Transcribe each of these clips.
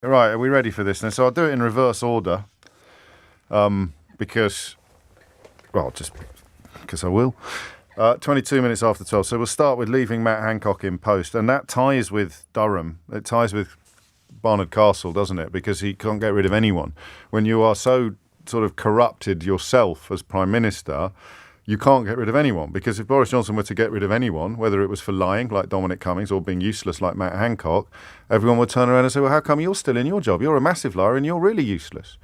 Right, are we ready for this then? So I'll do it in reverse order, because, well, just because I will. 22 minutes after 12. So we'll start with leaving Matt Hancock in post. And that ties with Durham. It ties with Barnard Castle, doesn't it? Because he can't get rid of anyone. When you are so sort of corrupted yourself as Prime Minister, you can't get rid of anyone. Because if Boris Johnson were to get rid of anyone, whether it was for lying, like Dominic Cummings, or being useless, like Matt Hancock, everyone would turn around and say, well, how come you're still in your job? You're a massive liar and you're really useless.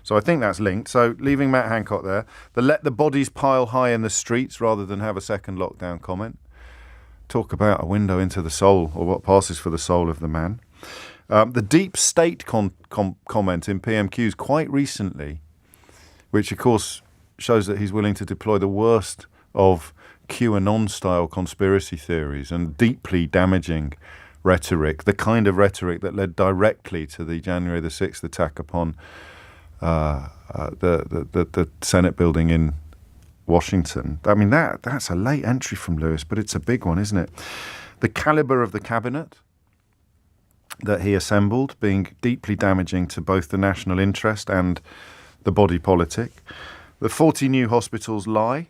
So I think that's linked. So leaving Matt Hancock there. The let the bodies pile high in the streets rather than have a second lockdown comment. Talk about a window into the soul, or what passes for the soul of the man. The deep state comment in PMQs quite recently, which of course shows that he's willing to deploy the worst of QAnon-style conspiracy theories and deeply damaging rhetoric, the kind of rhetoric that led directly to the January the 6th attack upon the Senate building in Washington. I mean, that's a late entry from Lewis, but it's a big one, isn't it? The calibre of the cabinet that he assembled being deeply damaging to both the national interest and the body politic. The 40 new hospitals lie.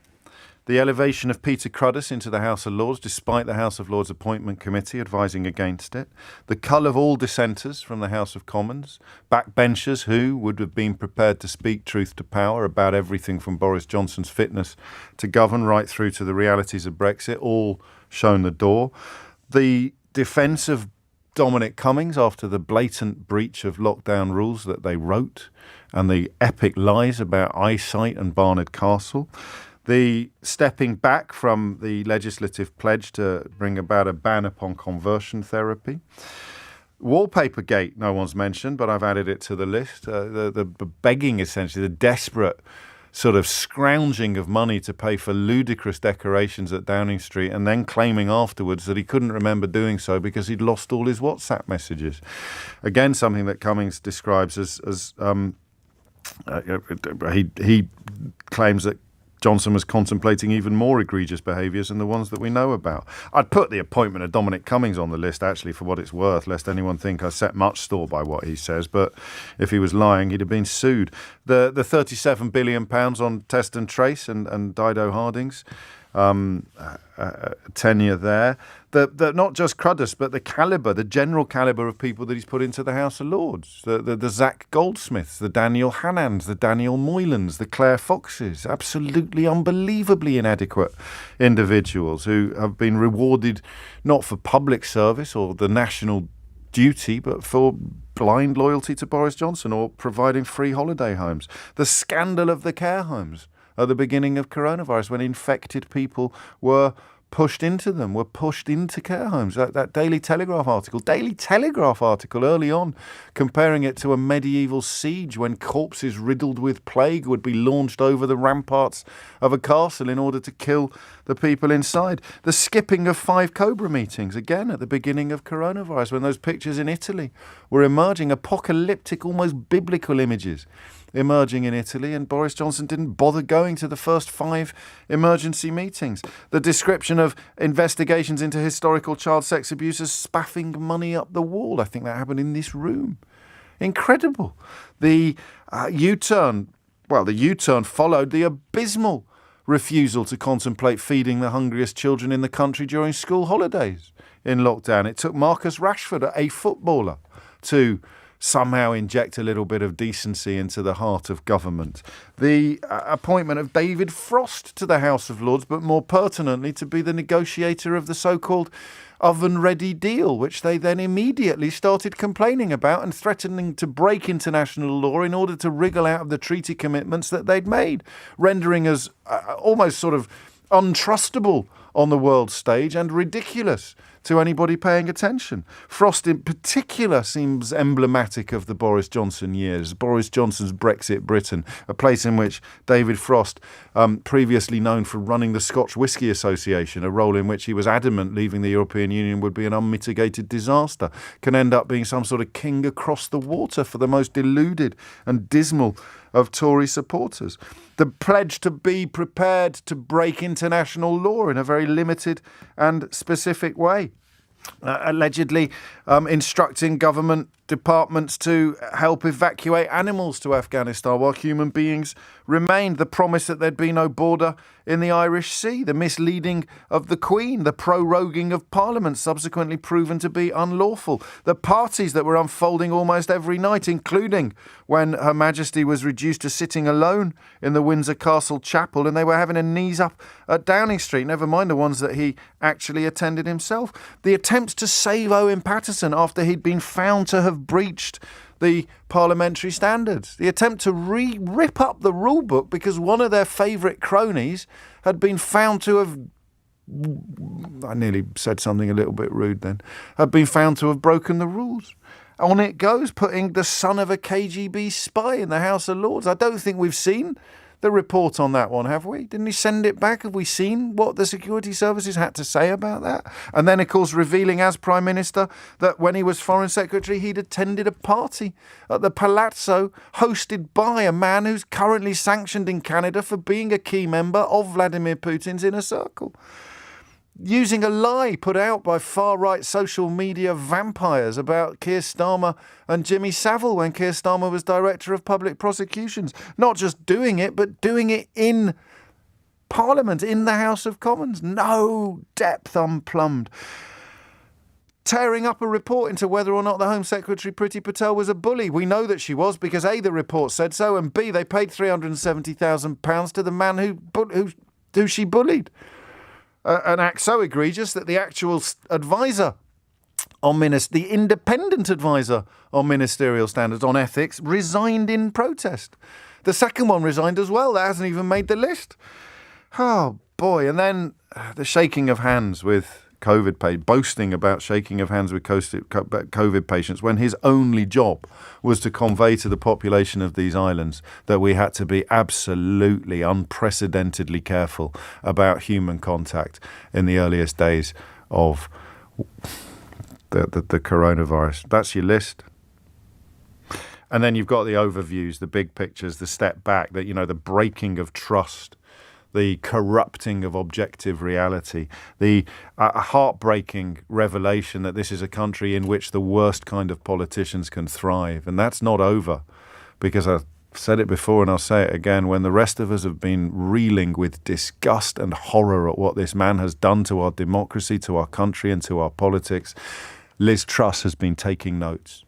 The elevation of Peter Cruddas into the House of Lords, despite the House of Lords Appointment Committee advising against it. The cull of all dissenters from the House of Commons. Backbenchers who would have been prepared to speak truth to power about everything from Boris Johnson's fitness to govern right through to the realities of Brexit, all shown the door. The defence of Dominic Cummings after the blatant breach of lockdown rules that they wrote, and the epic lies about eyesight and Barnard Castle. The stepping back from the legislative pledge to bring about a ban upon conversion therapy. Wallpaper gate, no one's mentioned, but I've added it to the list. The begging, essentially, the desperate sort of scrounging of money to pay for ludicrous decorations at Downing Street, and then claiming afterwards that he couldn't remember doing so because he'd lost all his WhatsApp messages. Again, something that Cummings describes as he claims that Johnson was contemplating even more egregious behaviours than the ones that we know about. I'd put the appointment of Dominic Cummings on the list, actually, for what it's worth, lest anyone think I set much store by what he says. But if he was lying, he'd have been sued. The £37 billion on test and trace and Dido Harding's tenure there. Not just Cruddas, but the calibre, the general calibre of people that he's put into the House of Lords. The Zach Goldsmiths, the Daniel Hannans, the Daniel Moylans, the Claire Foxes, absolutely unbelievably inadequate individuals who have been rewarded not for public service or the national duty, but for blind loyalty to Boris Johnson or providing free holiday homes. The scandal of the care homes at the beginning of coronavirus, when infected people were pushed into care homes. That Daily Telegraph article early on, comparing it to a medieval siege when corpses riddled with plague would be launched over the ramparts of a castle in order to kill the people inside. The skipping of 5 Cobra meetings, again at the beginning of coronavirus, when those pictures in Italy were emerging, apocalyptic, almost biblical images emerging in Italy, and Boris Johnson didn't bother going to the first 5 emergency meetings. The description of investigations into historical child sex abuse as spaffing money up the wall. I think that happened in this room. Incredible. The U-turn followed the abysmal refusal to contemplate feeding the hungriest children in the country during school holidays in lockdown. It took Marcus Rashford, a footballer, to somehow inject a little bit of decency into the heart of government. The appointment of David Frost to the House of Lords, but more pertinently to be the negotiator of the so-called oven-ready deal, which they then immediately started complaining about and threatening to break international law in order to wriggle out of the treaty commitments that they'd made, rendering us almost sort of untrustable on the world stage and ridiculous to anybody paying attention. Frost in particular seems emblematic of the Boris Johnson years, Boris Johnson's Brexit Britain, a place in which David Frost, previously known for running the Scotch Whisky Association, a role in which he was adamant leaving the European Union would be an unmitigated disaster, can end up being some sort of king across the water for the most deluded and dismal of Tory supporters. The pledge to be prepared to break international law in a very limited and specific way. Allegedly instructing government departments to help evacuate animals to Afghanistan while human beings remained, the promise that there'd be no border in the Irish Sea, the misleading of the Queen, the proroguing of Parliament subsequently proven to be unlawful, the parties that were unfolding almost every night, including when Her Majesty was reduced to sitting alone in the Windsor Castle Chapel and they were having a knees up at Downing Street, never mind the ones that he actually attended himself. The attempts to save Owen Paterson after he'd been found to have breached the parliamentary standards. The attempt to rip up the rule book because one of their favourite cronies had been found to have, I nearly said something a little bit rude then, had been found to have broken the rules. On it goes, putting the son of a KGB spy in the House of Lords. I don't think we've seen the report on that one, have we? Didn't he send it back? Have we seen what the security services had to say about that? And then, of course, revealing as Prime Minister that when he was Foreign Secretary, he'd attended a party at the Palazzo hosted by a man who's currently sanctioned in Canada for being a key member of Vladimir Putin's inner circle. Using a lie put out by far-right social media vampires about Keir Starmer and Jimmy Savile when Keir Starmer was Director of Public Prosecutions. Not just doing it, but doing it in Parliament, in the House of Commons. No depth unplumbed. Tearing up a report into whether or not the Home Secretary Priti Patel was a bully. We know that she was because A, the report said so, and B, they paid £370,000 to the man who she bullied. An act so egregious that the actual advisor on the independent advisor on ministerial standards on ethics resigned in protest. The second one resigned as well. That hasn't even made the list. Oh, boy. And then the shaking of hands with COVID patients, boasting about shaking of hands with COVID patients when his only job was to convey to the population of these islands that we had to be absolutely unprecedentedly careful about human contact in the earliest days of the coronavirus. That's your list. And then you've got the overviews, the big pictures, the step back, the breaking of trust, the corrupting of objective reality, the heartbreaking revelation that this is a country in which the worst kind of politicians can thrive. And that's not over, because I've said it before and I'll say it again, when the rest of us have been reeling with disgust and horror at what this man has done to our democracy, to our country and to our politics, Liz Truss has been taking notes.